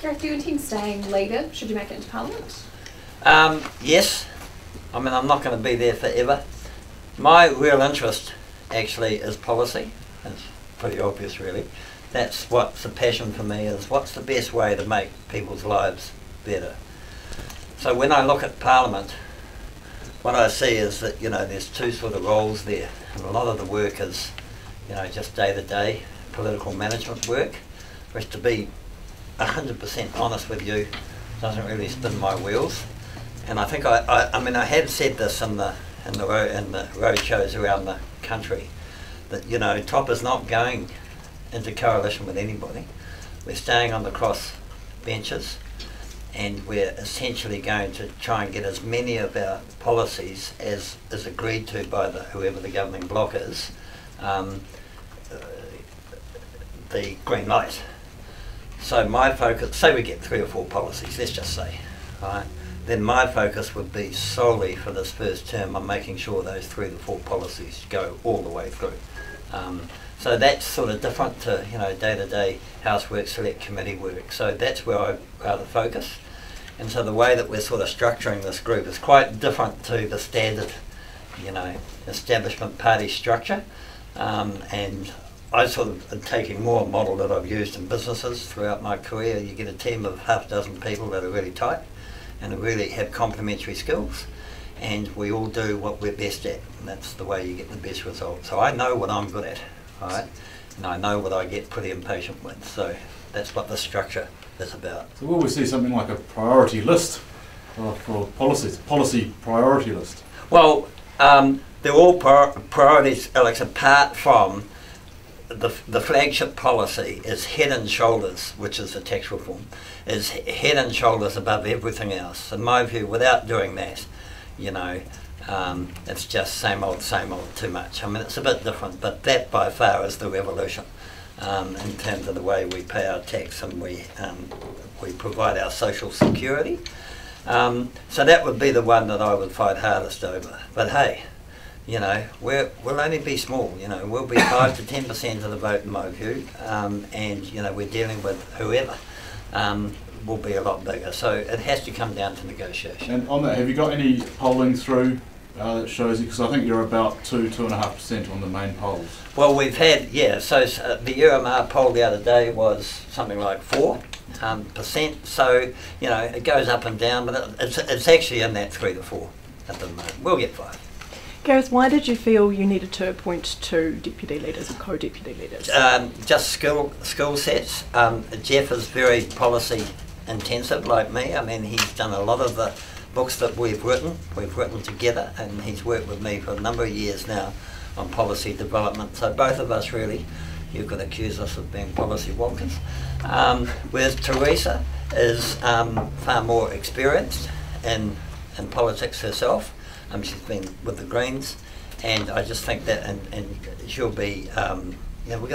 Gareth, do you intend staying leader should you make it into Parliament? Yes. I mean, I'm not going to be there forever. My real interest actually is policy. It's pretty obvious, really. That's what's the passion for me, is what's the best way to make people's lives better. So when I look at Parliament, what I see is that, there's two sort of roles there. And a lot of the work is, just day-to-day political management work, which, to be 100% honest with you, doesn't really spin my wheels. And I think I had said this in the road shows around the country, that TOP is not going into coalition with anybody. We're staying on the cross benches, and we're essentially going to try and get as many of our policies as is agreed to by whoever the governing bloc is, the green light. So my focus, say we get 3 or 4 policies, let's just say, right? Then my focus would be solely for this first term on making sure those 3 to 4 policies go all the way through. So that's sort of different to day-to-day housework, select committee work. So that's where I rather focus. And so the way that we're sort of structuring this group is quite different to the standard, establishment party structure. And I sort of am taking more a model that I've used in businesses throughout my career. You get a team of half a dozen people that are really tight and who really have complementary skills, and we all do what we're best at, and that's the way you get the best results. So I know what I'm good at, right? And I know what I get pretty impatient with, so that's what the structure is about. So will we see something like a priority list for policy priority list? Well, they're all priorities, Alex, apart from the flagship policy is head and shoulders, which is the tax reform, is head and shoulders above everything else. In my view, without doing that, it's just same old, too much. I mean, it's a bit different, but that by far is the revolution in terms of the way we pay our tax and we provide our social security. So that would be the one that I would fight hardest over. But hey, we'll only be small. We'll be 5 to 10% of the vote in my view, and we're dealing with whoever will be a lot bigger. So it has to come down to negotiation. And on that, have you got any polling through that shows you? Because I think you're about 2.5% on the main polls. Well, we've had So the UMR poll the other day was something like 4%. So it goes up and down, but it's actually in that 3 to 4 at the moment. We'll get 5. Gareth, why did you feel you needed to appoint 2 deputy leaders or co-deputy leaders? Just skill sets. Jeff is very policy intensive like me. I mean, he's done a lot of the books that we've written together, and he's worked with me for a number of years now on policy development. So both of us really, you could accuse us of being policy wonkers. Whereas Teresa is far more experienced in politics herself. She's been with the Greens, and I just think that, and she'll be, when you've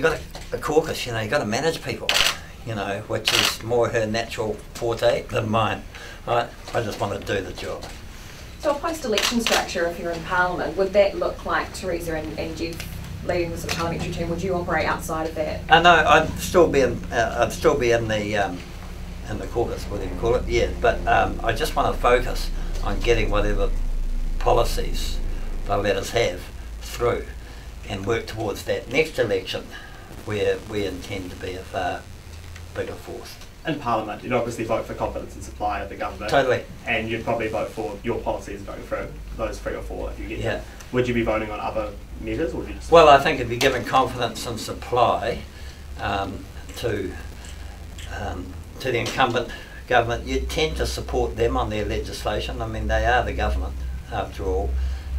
got a caucus, you've got to manage people, which is more her natural forte than mine. Right? I just want to do the job. So a post-election structure, if you're in Parliament, would that look like Teresa and Jeff leading the sort of parliamentary team? Would you operate outside of that? No, I'd still be in the caucus, whatever you call it. Yeah, but I just want to focus on getting whatever policies they'll let us have through and work towards that next election where we intend to be a far bigger force. In Parliament, you'd obviously vote for confidence and supply of the government. Totally. And you'd probably vote for your policies going through those 3 or 4 if you get them. Yeah. Would you be voting on other measures? Or would you just well, I think if you're giving confidence and supply to the incumbent government, you tend to support them on their legislation. I mean, they are the government after all,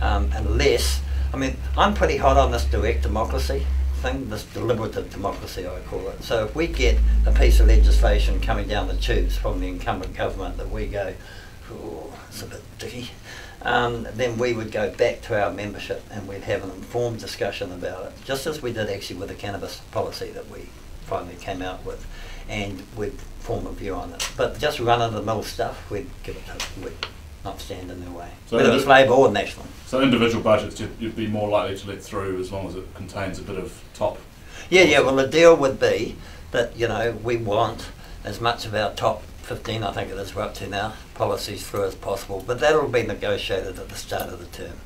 unless, I'm pretty hot on this direct democracy thing, this deliberative democracy I call it. So if we get a piece of legislation coming down the tubes from the incumbent government that we go, oh, it's a bit dicky, then we would go back to our membership and we'd have an informed discussion about it, just as we did actually with the cannabis policy that we finally came out with, and we'd form a view on it. But just run-of-the-mill stuff, we'd not stand in their way, so whether it's Labour or National. So individual budgets you'd be more likely to let through as long as it contains a bit of top? Yeah, well the deal would be that, you know, we want as much of our top 15, I think it is, we're up to now, policies through as possible. But that'll be negotiated at the start of the term.